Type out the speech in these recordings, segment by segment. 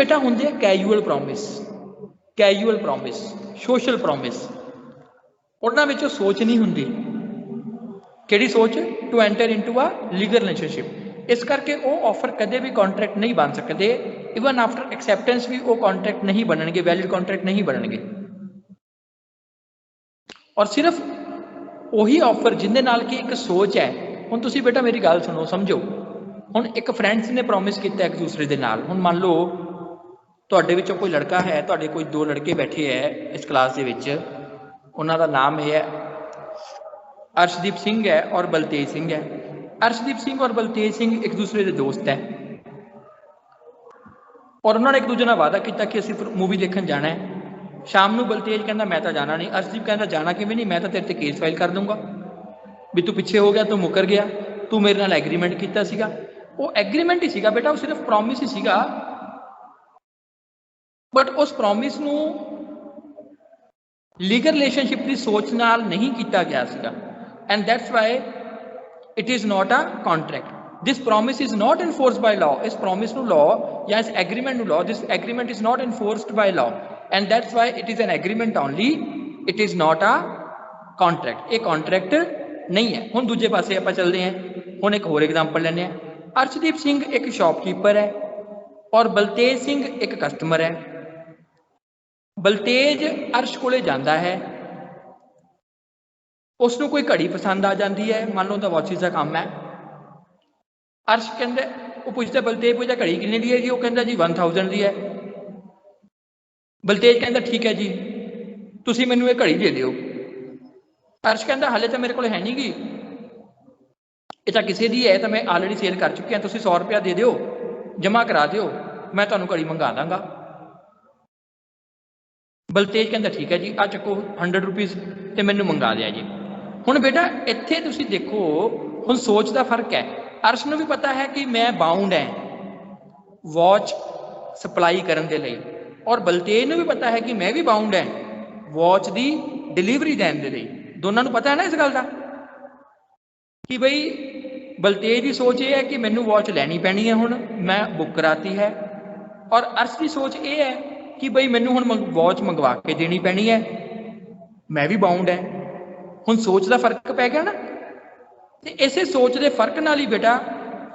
बेटा होंगे casual promise social promise, उन्हां विचों सोच नहीं हुंदी किहड़ी सोच to enter into a legal relationship. इस करके वो ऑफर कदे भी कॉन्ट्रैक्ट नहीं बन सकते, इवन आफ्टर एक्सैप्टेंस भी वो कॉन्ट्रैक्ट नहीं बननगे, वैलिड कॉन्ट्रैक्ट नहीं बननगे। और सिर्फ ਉਹੀ ऑफर जिंदे नाल कि एक सोच है। हुण तुसीं बेटा मेरी गल सुनो समझो, हुण एक फ्रेंड्स ने प्रॉमिस किया एक दूसरे के नाल, हुण मान लो तुहाडे विचों कोई लड़का है, तुहाडे कोई दो लड़के बैठे है इस क्लास दे विच, उन्हां दा नाम है अर्शदीप सिंह है और बलतेज सिंह है। अर्शदीप सिंह और बलतेज सिंह एक दूसरे के दोस्त है और उन्होंने एक दूजे नाल वादा किया कि असीं मूवी देखण जाना है। शाम को बलतेज कहता मैं तो जाना नहीं, अर्शदीप कहता जाना किवें नहीं, मैं तो तेरे ते केस फाइल कर दूंगा भी तू पिछे हो गया, तू मुकर गया, तू मेरे नाल एग्रीमेंट किया सीगा। वो एग्रीमेंट ही सीगा बेटा, वो सिर्फ प्रॉमिस ही सीगा, बट उस प्रॉमिस नूं लीगल रिलेशनशिप की सोच नाल नहीं किया गया सीगा, and that's why it is not a contract. This promise is not enforce by law. इस प्रॉमिस नूं लॉ या इस एग्रीमेंट नूं law, this agreement is not enforced by law and that's why it is an agreement only, it is not a contract. ये contract नहीं है। हुण दूजे पासे आपां चलदे हैं, हुण एक होर एग्जाम्पल लैंदे हैं। अर्शदीप सिंह एक शॉपकीपर है और बलतेज सिंह एक कस्टमर है। बलतेज अर्श कोले जांदा है, उसनूं कोई घड़ी पसंद आ जाती है, मान लो वॉचिस का काम है। अर्श कहते, वो पूछता बलतेज पूछता घड़ी किन्ने की है जी, वो कहता जी 1000 की है। बलतेज कहता ठीक है जी, तुसीं मैनूं ये घड़ी दे दिओ। अर्श कहता हाले तो मेरे को है नहीं गी, ये तो किसी की है, तो मैं ऑलरेडी सेल कर चुकी हाँ, तुसीं 100 रुपया दे दिओ, जमा करा दिओ, मैं तुहानूं घड़ी मंगा दांगा। बलतेज कहता ठीक है जी, आ चको 100 रुपीज़ तो मैनूं मंगा दिया जी। हुण बेटा इत्थे तुसीं देखो, हुण सोच का फर्क है। अर्श नूं भी पता है कि मैं बाउंड है वॉच सप्लाई करने के लिए, और बलतेज नूं भी पता है कि मैं भी बाउंड है वॉच की डिलीवरी देने के लिए। दोनों नूं पता है ना इस गल का कि बई बलतेज की सोच ये है कि मैनूं वॉच लैनी पैनी है, हुण मैं बुक कराती है, और अर्श की सोच ये है कि बई मैनूं हुण वॉच मंगवा के देनी पैनी है, मैं भी बाउंड है। हुण सोच का फर्क पै गया ना, तो इसे सोच के फर्क नाल ही बेटा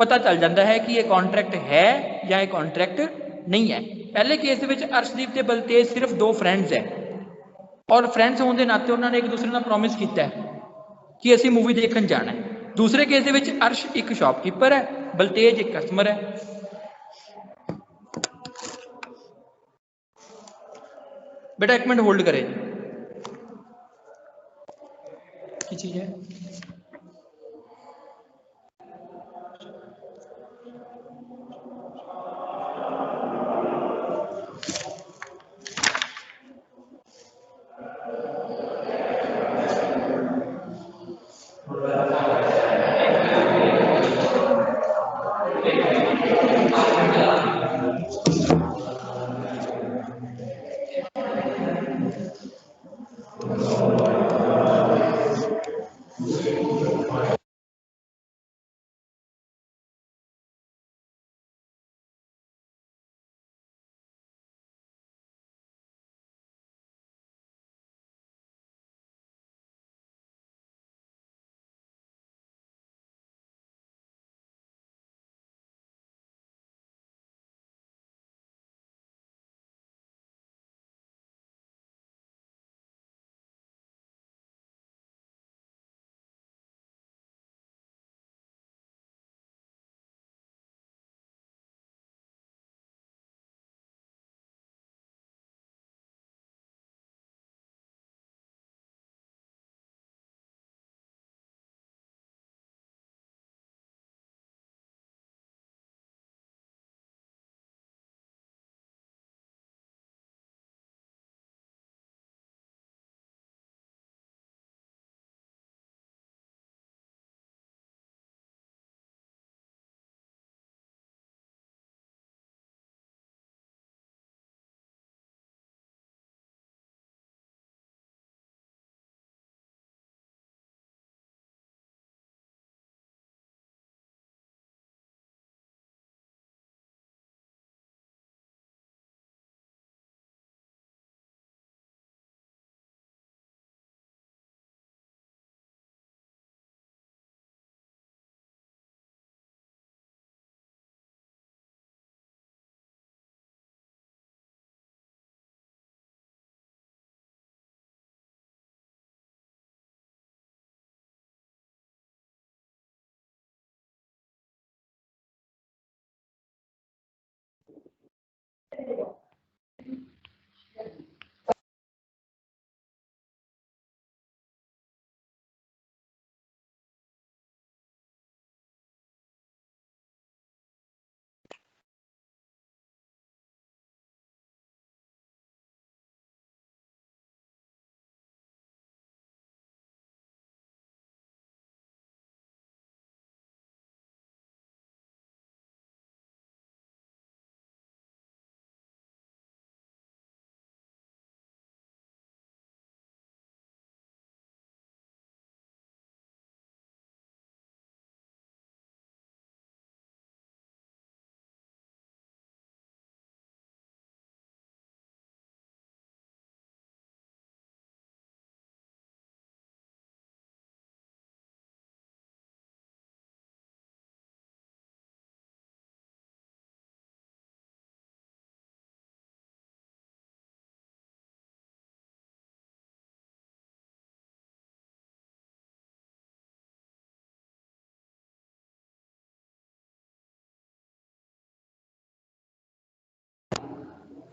पता चल जाता है कि ये कॉन्ट्रैक्ट है या ये कॉन्ट्रैक्ट नहीं है। पहले केस में अर्शदीप ते बलतेज सिर्फ दो फ्रेंड्स है, और फ्रेंड्स होने के नाते उन्होंने एक दूसरे नाल प्रॉमिस किया है कि असीं मूवी देखण जाना है। दूसरे केस में अर्श एक शॉपकीपर है, बलतेज एक कस्टमर है। बेटा एक मिनट होल्ड करे, की चीज है।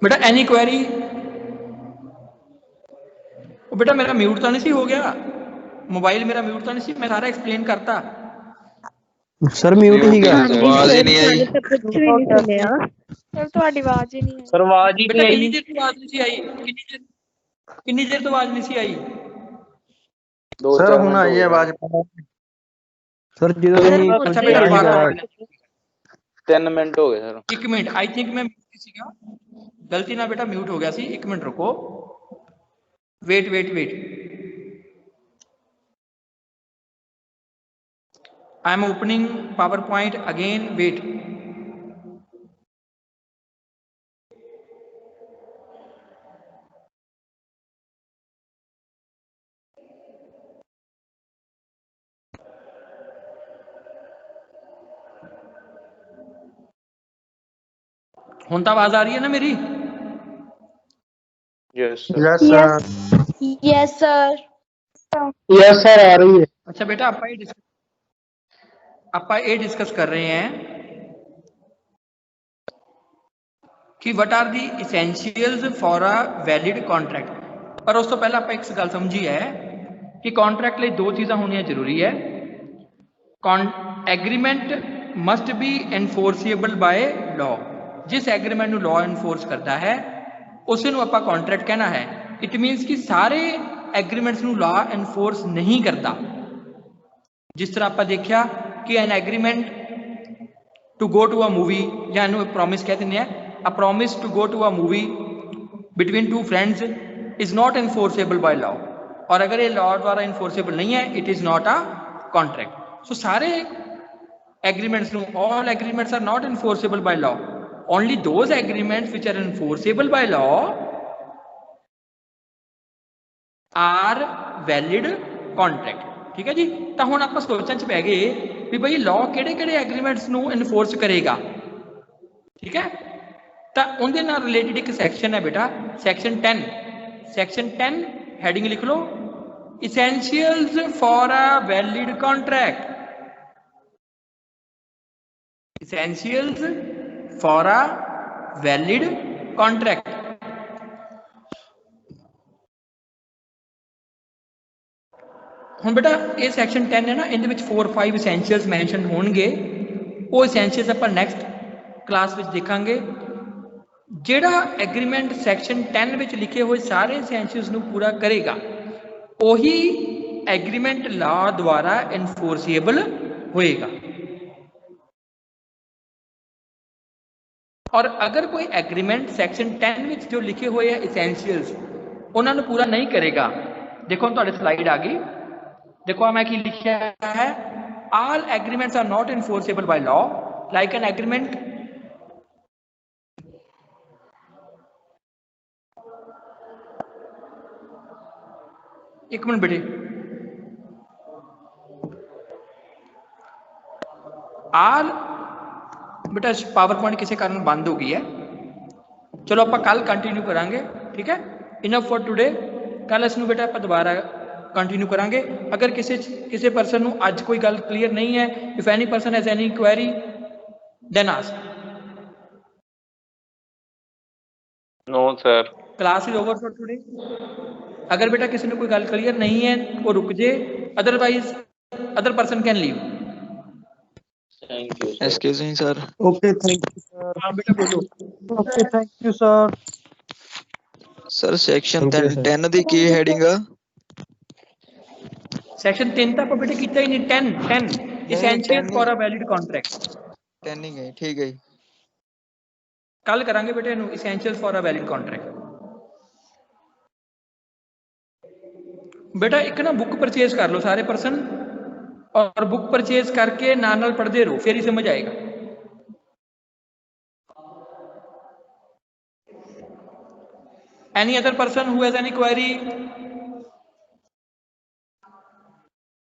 बेटा एनी क्वेरी? बेटा मेरा म्यूट तो नहीं सी हो गया, मोबाइल मेरा म्यूट तो नहीं सी, मैं सारा एक्सप्लेन करता। सर म्यूट ही गया, आवाज ही नहीं आई। कुछ भी नहीं सुनिया सर, ਤੁਹਾਡੀ ਆਵਾਜ਼ ਹੀ ਨਹੀਂ ਆਈ सर आवाज ही बेटा नहीं कितनी आई। देर तो आवाज नहीं सी आई, कितनी देर तो आवाज नहीं सी आई? सर हुन आई है आवाज। सर ਜਦੋਂ अच्छा ਤੁਸੀਂ बेटा ਆਈ बात है 3 मिनट हो गए सर। एक मिनट, आई थिंक मैं म्यूट सीगा, गलती ना बेटा म्यूट हो गया सी। एक मिनट रुको, wait wait wait, I am opening PowerPoint again, wait. हुन तो आवाज आ रही है ना मेरी? Yes yes sir, yes sir. Yes sir आ रही है। अच्छा बेटा ਆਪਾਂ ਇਹ डिस्कस कर रहे हैं कि what are the essentials for a valid contract. पर उस तो पहले आप एक गल समझी है कि कॉन्ट्रैक्ट लिए दो चीज़ां होनियां जरूरी है। Agreement must be enforceable by law. जिस एग्रीमेंट ਨੂੰ लॉ एनफोर्स करता है उस ਨੂੰ ਆਪਾਂ कॉन्ट्रैक्ट कहना है। इट मीनस कि सारे एग्रीमेंट्स ਨੂੰ लॉ एनफोर्स नहीं करता। जिस तरह आप देखा कि an agreement to go to a movie, या प्रॉमिस कहते हैं, a promise to go to a movie between two friends is not enforceable by law. और अगर ये लॉ द्वारा इन्फोर्सेबल नहीं है, it is not a contract. So सारे agreements, all agreements are not enforceable by law, only those agreements which are enforceable by law are valid contract. ठीक है जी। तो हुण आपां सोचण च पै गए भी भाई लॉ किहड़े-किहड़े एग्रीमेंट्स नूं इनफोर्स करेगा। ठीक है, तो उनके नाल रिलेटेड एक सैक्शन है बेटा, सैक्शन 10। सैक्शन 10 हैडिंग लिख लो, essentials for a valid contract. Essentials for a valid contract. ਹੁਣ बेटा ये सैक्शन 10 है ना, इन 4-5 इसेंशियल्स मैंशन होणगे। वो इसेंशियल्स ਆਪਾਂ नैक्सट क्लास में देखांगे। ਜਿਹੜਾ एग्रीमेंट सैक्शन 10 ਵਿੱਚ लिखे हुए सारे इसेंशियल्स ਨੂੰ पूरा करेगा, ਉਹੀ एग्रीमेंट लॉ द्वारा इनफोर्सेबल होएगा। और अगर कोई एग्रीमेंट सैक्शन 10 ਵਿੱਚ जो लिखे हुए है इसेंशियल्स उन्होंने पूरा नहीं करेगा, देखो तुहाडे स्लाइड आ गई, देखो मैं की लिखा है, all agreements are not enforceable by law like an agreement. एक मिनट बेटे, ऑल बेटा पावर पॉइंट किसी कारण बंद हो गई है, चलो आप कल कंटिन्यू करांगे। ठीक है, इनफ फॉर टुडे। कल इसनूं बेटा आप दोबारा कंटिन्यू करांगे। अगर किसी परसन नूं अज कोई गल क्लीयर नहीं है, if any person has any query then ask. No sir. Class is over for today. अगर बेटा किसी ने कोई गल क्लियर नहीं है वो रुक जाए, otherwise other person can leave. Thank you excuse me sir. Okay thank you sir. हाँ बेटा बोलो। Okay thank you sir. Sir section Okay, sir. 10 the Ki heading ਆ? सैक्शन 10 ਤਾਂ ਆਪਾਂ ਬੇਟੇ ਕੀਤਾ ਹੀ ਨਹੀਂ। 10 essential for a valid contract 10 ਹੀ ਗਈ, ਠੀਕ ਹੈ ਜੀ। ਕੱਲ ਕਰਾਂਗੇ ਬੇਟੇ ਇਹਨੂੰ, essential for a valid contract। बेटा एक ना बुक परचेज कर लो सारे पर्सन, और बुक परचेज करके नाल पढ़ते रहो, फिर ही समझ आएगा। Any other person who has any query?